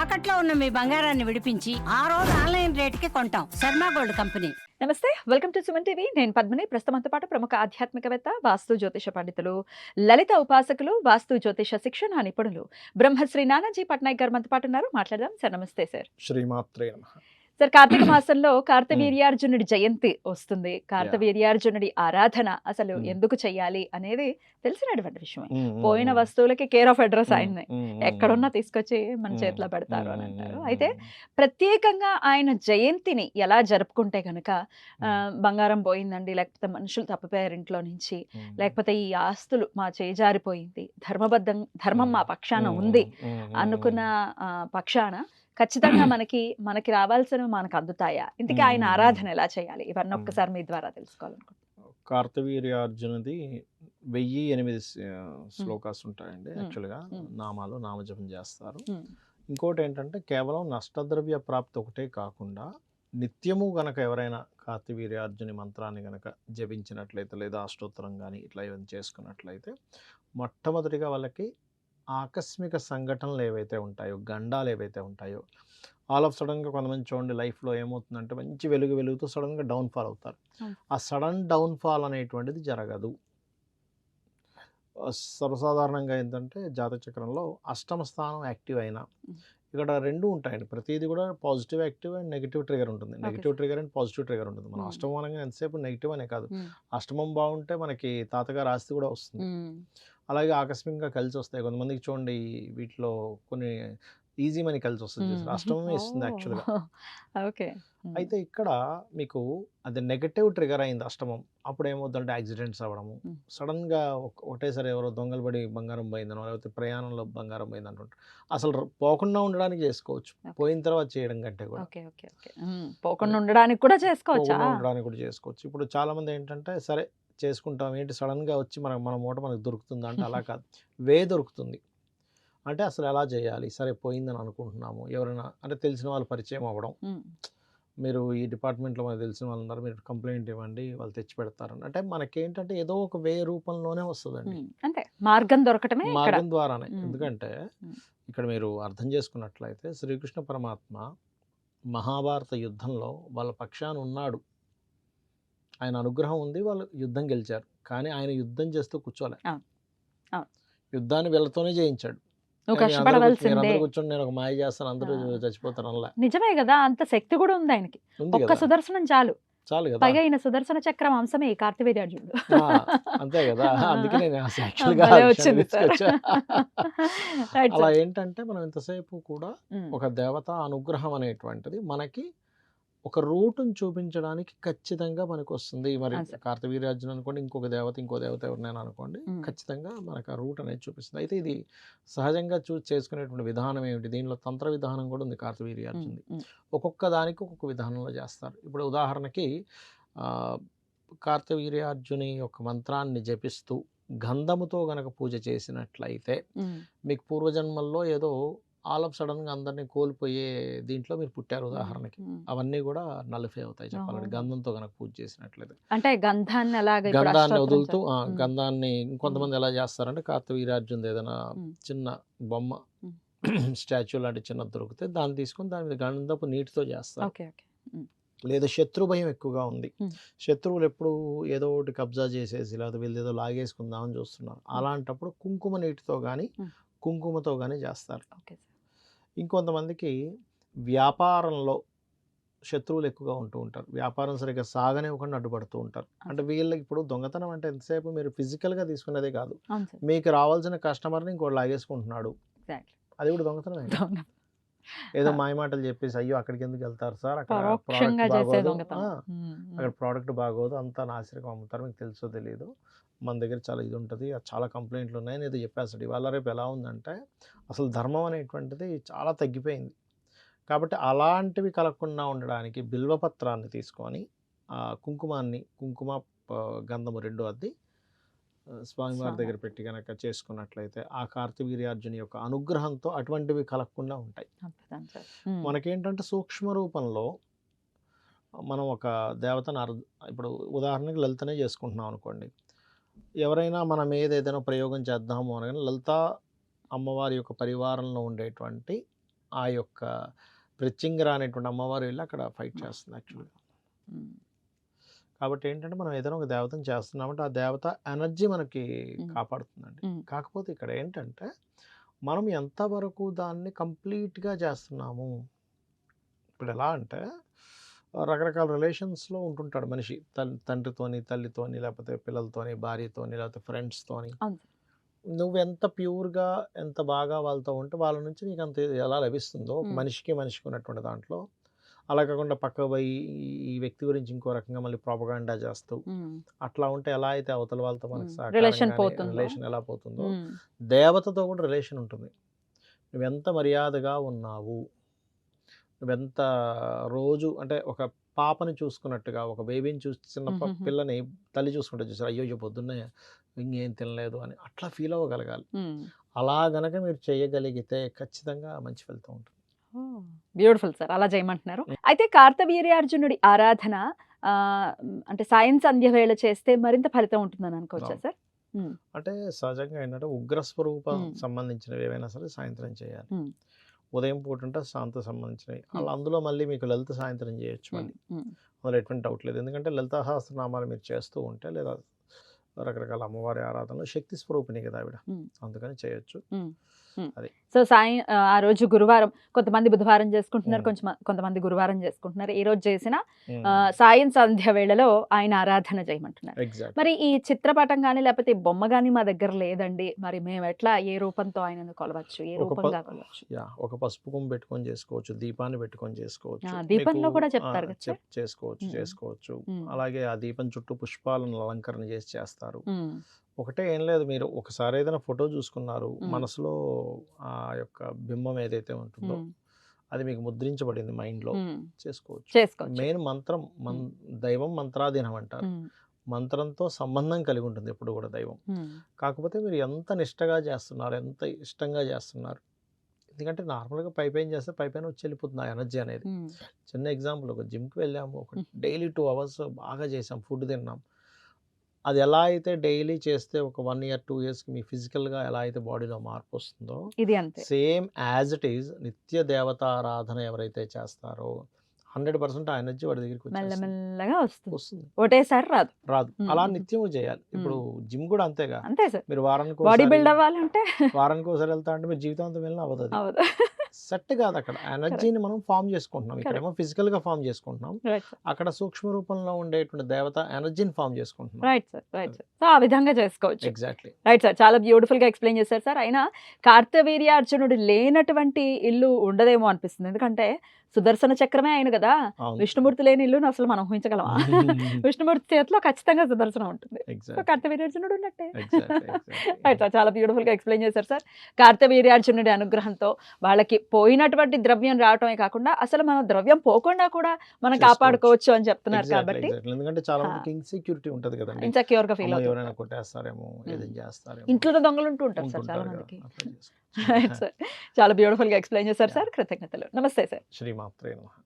తాకట్లో ఉన్న మీ బంగారాన్ని విడిపించి ఆ రోజు ఆన్లైన్ రేటుకి కొంటాం. Sharma gold company. నమస్తే, వెల్కమ్ టు సుమన్ టీవీ. నేను పద్మిని. ప్రస్తుతంతో పాటు ప్రముఖ ఆధ్యాత్మికవేత్త, వాస్తు జ్యోతిష పండితులు, లలిత ఉపాసకులు, వాస్తు జ్యోతిష శిక్షణ నిపుణులు బ్రహ్మశ్రీ నానాజీ పట్నాయక్ గారు మనతో పాటు ఉన్నారు. మాట్లాడదాం సార్. నమస్తే సార్. శ్రీమాత్రే నమః. సార్, కార్తీక మాసంలో కార్తవీర్యార్జునుడి జయంతి వస్తుంది. కార్తవీర్యార్జునుడి ఆరాధన అసలు ఎందుకు చెయ్యాలి అనేది తెలిసినటువంటి విషయమే. పోయిన వస్తువులకి కేర్ ఆఫ్ అడ్రస్ ఆయన్ని ఎక్కడున్నా తీసుకొచ్చి మన చేతిలో పెడతారు అని అంటారు. అయితే ప్రత్యేకంగా ఆయన జయంతిని ఎలా జరుపుకుంటే గనక బంగారం పోయిందండి, లేకపోతే మనుషులు తప్పిపోయారు ఇంట్లో నుంచి, లేకపోతే ఈ ఆస్తులు మా చేజారిపోయింది, ధర్మం మా పక్షాన ఉంది అనుకున్న పక్షాన ఖచ్చితంగా మనకి రావాల్సినవి మనకు అందుతాయా? ఇంతకీ ఆయన ఆరాధన ఎలా చేయాలి? ఇవన్నీ ఒక్కసారి మీ ద్వారా తెలుసుకోవాలనుకుంటున్నాను. కార్తవీర్యార్జునది 1008 శ్లోకాస్ ఉంటాయండి. యాక్చువల్గా నామాలు నామజపం చేస్తారు. ఇంకోటి ఏంటంటే కేవలం నష్టద్రవ్య ప్రాప్తి ఒకటే కాకుండా నిత్యము గనక ఎవరైనా కార్తవీర్యార్జుని మంత్రాన్ని గనక జపించినట్లయితే లేదా అష్టోత్తరం కానీ ఇట్లా ఏమైనా చేసుకున్నట్లయితే మొట్టమొదటిగా వాళ్ళకి ఆకస్మిక సంఘటనలు ఏవైతే ఉంటాయో, గండాలు ఏవైతే ఉంటాయో, ఆల్ ఆఫ్ సడన్గా కొంతమంది చూడండి లైఫ్లో ఏమవుతుందంటే మంచి వెలుగుతూ సడన్గా డౌన్ఫాల్ అవుతారు. ఆ సడన్ డౌన్ఫాల్ అనేటువంటిది జరగదు. సర్వసాధారణంగా ఏంటంటే జాతక చక్రంలో అష్టమ స్థానం యాక్టివ్ అయినా ఇక్కడ రెండు ఉంటాయండి. ప్రతిదీ కూడా positive active and negative trigger ఉంటుంది. Negative trigger and positive trigger ఉంటుంది. మనం అష్టమం అనగా ఎంతసేపు నెగిటివ్ అనే కాదు, అష్టమం బాగుంటే మనకి తాతగారు ఆస్తి కూడా వస్తుంది. అలాగే ఆకస్మికంగా కలిసి వస్తాయి. కొంతమందికి చూడండి వీటిలో కొన్ని ఈజీ మనీ కలిసి వస్తుంది, అష్టమమే ఇస్తుంది యాక్చువల్గా. ఓకే. అయితే ఇక్కడ మీకు అది నెగటివ్ ట్రిగర్ అయింది అష్టమం. అప్పుడు ఏమవుతుందంటే యాక్సిడెంట్స్ అవ్వడము, సడన్గా ఒకటేసారి ఎవరో దొంగలు పడి బంగారం పోయిందనో, లేకపోతే ప్రయాణంలో బంగారం పోయింది అంటుంటారు. అసలు పోకుండా ఉండడానికి చేసుకోవచ్చు, పోయిన తర్వాత చేయడం కంటే కూడా పోకుండా ఉండడానికి కూడా చేసుకోవచ్చు. ఇప్పుడు చాలామంది ఏంటంటే సరే చేసుకుంటాం, ఏంటి సడన్గా వచ్చి మన మూట మనకు దొరుకుతుందా అంటే అలా కాదు, దొరుకుతుంది. అంటే అసలు ఎలా చేయాలి? సరే పోయిందని అనుకుంటున్నాము, ఎవరైనా అంటే తెలిసిన వాళ్ళు పరిచయం అవ్వడం, మీరు ఈ డిపార్ట్మెంట్లో మనకు తెలిసిన వాళ్ళు ఉన్నారు, మీరు కంప్లైంట్ ఇవ్వండి, వాళ్ళు తెచ్చి పెడతారని. అంటే మనకేంటంటే ఏదో ఒక రూపంలోనే వస్తుందండి, అంటే మార్గం ద్వారానే. ఎందుకంటే ఇక్కడ మీరు అర్థం చేసుకున్నట్లయితే శ్రీకృష్ణ పరమాత్మ మహాభారత యుద్ధంలో వాళ్ళ పక్షాన ఉన్నాడు, ఆయన అనుగ్రహం ఉంది, వాళ్ళు యుద్ధం గెలిచారు. కానీ ఆయన యుద్ధం చేస్తూ కూర్చోలే, యుద్ధాన్ని వీళ్ళతోనే చేయించాడు. కూర్చొని నేను ఒక మాయ చేస్తాను, అందరూ చచ్చిపోతారు అలా. నిజమే కదా, అంత శక్తి కూడా ఉంది ఆయనకి. ఒక్క సుదర్శనం చాలు కదా. పైగా ఈయన సుదర్శన చక్రం అంశమే కార్తవీర్యార్జునుడు. అంతే కదా. అందుకే నేను అలా ఏంటంటే మనం ఇంతసేపు కూడా ఒక దేవత అనుగ్రహం అనేటువంటిది మనకి ఒక రూటును చూపించడానికి ఖచ్చితంగా మనకు వస్తుంది. మరి కార్తవీర్యార్జున అనుకోండి, ఇంకో దేవత ఎవరినైనా అనుకోండి, ఖచ్చితంగా మనకు ఆ రూట్ అనేది చూపిస్తుంది. అయితే ఇది సహజంగా చేసుకునేటువంటి విధానం ఏమిటి? దీనిలో తంత్ర విధానం కూడా ఉంది కార్తవీర్యార్జునుది. ఒక్కొక్క దానికి ఒక్కొక్క విధానంలో చేస్తారు. ఇప్పుడు ఉదాహరణకి కార్తవీర్యార్జుని యొక్క మంత్రాన్ని జపిస్తూ గంధముతో గనక పూజ చేసినట్లయితే మీకు పూర్వజన్మల్లో ఏదో ఆల్ ఆఫ్ సడన్గా అందరినీ కోల్పోయే దీంట్లో మీరు పుట్టారు ఉదాహరణకి, అవన్నీ కూడా నలిఫై అవుతాయి చెప్పాలంటే గంధంతో కనుక పూజ చేసినట్లయితే. అంటే గంధాన్ని వదులుతూ గంధాన్ని ఇంకొంతమంది ఎలా చేస్తారంటే కార్తవీర్యార్జునుది ఏదైనా చిన్న బొమ్మ స్టాచ్యూ లాంటి చిన్నది దొరికితే దాన్ని తీసుకొని దాని మీద గంధపు నీటితో చేస్తారు. లేదా శత్రు భయం ఎక్కువగా ఉంది, శత్రువులు ఎప్పుడు ఏదో ఒకటి కబ్జా చేసేసి లేదా వీళ్ళు ఏదో లాగేసుకుందామని చూస్తున్నారు, అలాంటప్పుడు కుంకుమ నీటితో కానీ కుంకుమతో కానీ చేస్తారు. ఇంకొంతమందికి వ్యాపారంలో శత్రువులు ఎక్కువగా ఉంటూ ఉంటారు, వ్యాపారం సరిగ్గా సాగనివ్వకుండా అడ్డుపడుతూ ఉంటారు. అంటే వీళ్ళకి ఇప్పుడు దొంగతనం అంటే ఎంతసేపు మీరు ఫిజికల్గా తీసుకునేదే కాదు, మీకు రావాల్సిన కస్టమర్ని ఇంకోటి లాగేసుకుంటున్నాడు, అది కూడా దొంగతనమే. ఏదో మాయమాటలు చెప్పేసి అయ్యో అక్కడికి ఎందుకు వెళ్తారు సార్, అక్కడ ప్రోడక్ట్ బాగోదు, అంతా నాసిరకం అమ్ముతారు, మీకు తెలుసో తెలియదు, మన దగ్గర చాలా ఇది ఉంటుంది, చాలా కంప్లైంట్లు ఉన్నాయని ఏదో చెప్పేస్తాడు. ఇవాళ రేపు ఎలా ఉందంటే అసలు ధర్మం అనేటువంటిది చాలా తగ్గిపోయింది. కాబట్టి అలాంటివి కలగకుండా ఉండడానికి బిల్వపత్రాన్ని తీసుకొని కుంకుమ గంధము రెండు అద్ది స్వామివారి దగ్గర పెట్టి కనుక చేసుకున్నట్లయితే ఆ కార్తవీర్యార్జుని యొక్క అనుగ్రహంతో అటువంటివి కలగకుండా ఉంటాయి. మనకేంటంటే సూక్ష్మ రూపంలో మనం ఒక దేవతను ఇప్పుడు ఉదాహరణకి లలితనే చేసుకుంటున్నాం అనుకోండి, ఎవరైనా మన మీద ఏదైనా ప్రయోగం చేద్దాము అనగానే లలిత అమ్మవారి యొక్క పరివారంలో ఉండేటువంటి ఆ యొక్క ప్రత్యంగిర అనేటువంటి అమ్మవారు వెళ్ళి అక్కడ ఫైట్ చేస్తుంది యాక్చువల్గా. కాబట్టి ఏంటంటే మనం ఏదైనా ఒక దేవతను చేస్తున్నామంటే ఆ దేవత ఎనర్జీ మనకి కాపాడుతుందండి. కాకపోతే ఇక్కడ ఏంటంటే మనం ఎంతవరకు దాన్ని కంప్లీట్గా చేస్తున్నాము. ఇప్పుడు ఎలా అంటే రకరకాల రిలేషన్స్లో ఉంటుంటాడు మనిషి, తండ్రితోని, తల్లితోని, లేకపోతే పిల్లలతోని, భార్యతోని, లేకపోతే ఫ్రెండ్స్తోని. నువ్వు ఎంత ప్యూర్గా ఎంత బాగా వాళ్ళతో ఉంటే వాళ్ళ నుంచి నీకు అంత ఎలా లభిస్తుందో ఒక మనిషికి ఉన్నటువంటి దాంట్లో, అలా కాకుండా పక్క పోయి ఈ వ్యక్తి గురించి ఇంకో రకంగా మళ్ళీ ప్రాపగాండా చేస్తూ అట్లా ఉంటే ఎలా అయితే అవతల వాళ్ళతో మనకి రిలేషన్ ఎలా పోతుందో దేవతతో కూడా రిలేషన్ ఉంటుంది. నువ్వెంత మర్యాదగా ఉన్నావు, నువ్వెంత రోజు అంటే ఒక పాపని చూసుకున్నట్టుగా, ఒక బేబీని చిన్న పిల్లని తల్లి చూసుకుంటే చూసారు, అయ్యో పొద్దున్నే ఇంకేం తినలేదు అని అట్లా ఫీల్ అవ్వగలగాలి. అలా గనక మీరు చేయగలిగితే ఖచ్చితంగా మంచి ఫలితం ఉంటుంది. బ్యూటిఫుల్ సార్, అలా చేయమంటున్నారు. అయితే కార్తవీర్యార్జునుడి ఆరాధన అంటే సాయం సంధ్య వేళ చేస్తే మరింత ఫలితం ఉంటుందని అనుకోవచ్చా సార్? అంటే సహజంగా ఏంటంటే ఉగ్రస్వరూపం సంబంధించినవి ఏవైనా సరే సాయంత్రం చేయాలి. ఉదయం పూట ఉంటే శాంత సంబంధించినవి అలా, అందులో మళ్ళీ మీకు లలిత సాయంత్రం చేయొచ్చు. మళ్ళీ అందులో ఎటువంటి డౌట్ లేదు. ఎందుకంటే లలితా సహస్రనామాలు మీరు చేస్తూ ఉంటే లేదా రకరకాల అమ్మవారి ఆరాధనలు శక్తి స్వరూపిణి కదా ఆవిడ, అందుకని చేయొచ్చు. అది సో సాయం ఆ రోజు గురువారం, కొంతమంది బుధవారం చేసుకుంటున్నారు, కొంతమంది గురువారం చేసుకుంటున్నారు. ఈ రోజు చేసిన సాయం సంధ్య వేళలో ఆయన ఆరాధన చేయమంటున్నారు. మరి ఈ చిత్రపటం కానీ లేకపోతే బొమ్మ కానీ మా దగ్గర లేదండి, మరి మేము ఎట్లా ఏ రూపంతో ఆయనను కొలవచ్చు, ఏ రూపంగా కొలవచ్చు? ఒక పసుపు కుంభ పెట్టుకొని చేసుకోవచ్చు, దీపాన్ని పెట్టుకొని చేసుకోవచ్చు, దీపంలో కూడా చెప్తారు కదా, చేసుకోవచ్చు. అలాగే ఆ దీపం చుట్టూ పుష్పాలను అలంకరణ చేస్తారు. ఒకటే ఏం లేదు, మీరు ఒకసారి ఏదైనా ఫోటో చూసుకున్నారు, మనసులో ఆ యొక్క బింబం ఏదైతే ఉంటుందో అది మీకు ముద్రించబడింది మైండ్లో, చేసుకోవచ్చు. మెయిన్ మంత్రం, దైవం మంత్రాధీనం అంటారు. మంత్రంతో సంబంధం కలిగి ఉంటుంది ఎప్పుడు కూడా దైవం. కాకపోతే మీరు ఎంత నిష్టగా చేస్తున్నారు, ఎంత ఇష్టంగా చేస్తున్నారు. ఎందుకంటే నార్మల్గా పైపైన చేస్తే పైపైన వచ్చి వెళ్ళిపోతుంది ఆ ఎనర్జీ అనేది. చిన్న ఎగ్జాంపుల్, ఒక జిమ్కి వెళ్ళాము, ఒక డైలీ 2 hours బాగా చేసాం, ఫుడ్ తిన్నాం. అది ఎలా అయితే డైలీ చేస్తే ఒక 1 year 2 yearsకి మీ ఫిజికల్గా ఎలా అయితే బాడీలో మార్పు వస్తుందో, ఇది అంతే సేమ్ యాజ్ ఇట్ ఈజ్ నిత్య దేవతారాధన ఎవరైతే చేస్తారో 100% ఆ ఎనర్జీ వాడి దగ్గరికి మెల్లమెల్లగా వస్తుంది, ఒకటేసారి రాదు. అలా నిత్యము చేయాలి. ఇప్పుడు జిమ్ కూడా అంతేగా, అంతే సార్. మీరు వారానికి బాడీ బిల్డ్ అవ్వాలంటే వారానికి ఒకసారి వెళ్తా అంటే మీరు జీవితాంతం వెళ్ళినా అవ్వదు. సెట్ కాదు. అక్కడ ఎనర్జీని మనం ఫామ్ చేసుకుంటున్నాం, ఇక్కడేమో ఫిజికల్ గా ఫామ్ చేసుకుంటున్నాం, అక్కడ సూక్ష్మ రూపంలో ఉండేటువంటి దేవత ఎనర్జీని ఫామ్ చేసుకుంటున్నాం. Right sir. సో ఆ విధంగా చేసుకోవచ్చు. ఎగ్జాక్ట్లీ రైట్ సార్, చాలా బ్యూటిఫుల్ గా ఎక్స్ప్లెయిన్ చేశారు సార్. అయినా కార్తవీర్యార్జునుడు లేనటువంటి ఇల్లు ఉండదేమో అనిపిస్తుంది, ఎందుకంటే సుదర్శన చక్రమే ఆయన కదా. విష్ణుమూర్తి లేని ఇల్లును అసలు మనం ఊహించగలమా? విష్ణుమూర్తి చేతిలో ఖచ్చితంగా సుదర్శనం ఉంటుంది. సో కార్తవీర్యార్జునుడు ఉన్నట్టే. రైట్ సార్, చాలా బ్యూటిఫుల్ గా ఎక్స్ప్లెయిన్ చేశారు సార్. కార్తవీర్యార్జునుడి అనుగ్రహంతో వాళ్ళకి పోయినటువంటి ద్రవ్యం రావటమే కాకుండా అసలు మన ద్రవ్యం పోకుండా కూడా మనం కాపాడుకోవచ్చు అని చెప్తున్నారు. కాబట్టి ఎందుకంటే చాలా మందికి ఇన్సెక్యూరిటీ ఉంటది కదండి, ఇన్సెక్యూర్ గా ఫీల్ అవుతారు, ఎవరైనా కొట్టేస్తారేమో, ఏదైనా చేస్తారేమో, ఇంట్లో దొంగలు ఉంటూ ఉంటారు సార్ చాలా మందికి. రైట్ సార్, చాలా బ్యూటిఫుల్ గా ఎక్స్ప్లెయిన్ చేశారు సార్. కృతజ్ఞతలు. నమస్తే సార్. శ్రీమాత్రే నమః.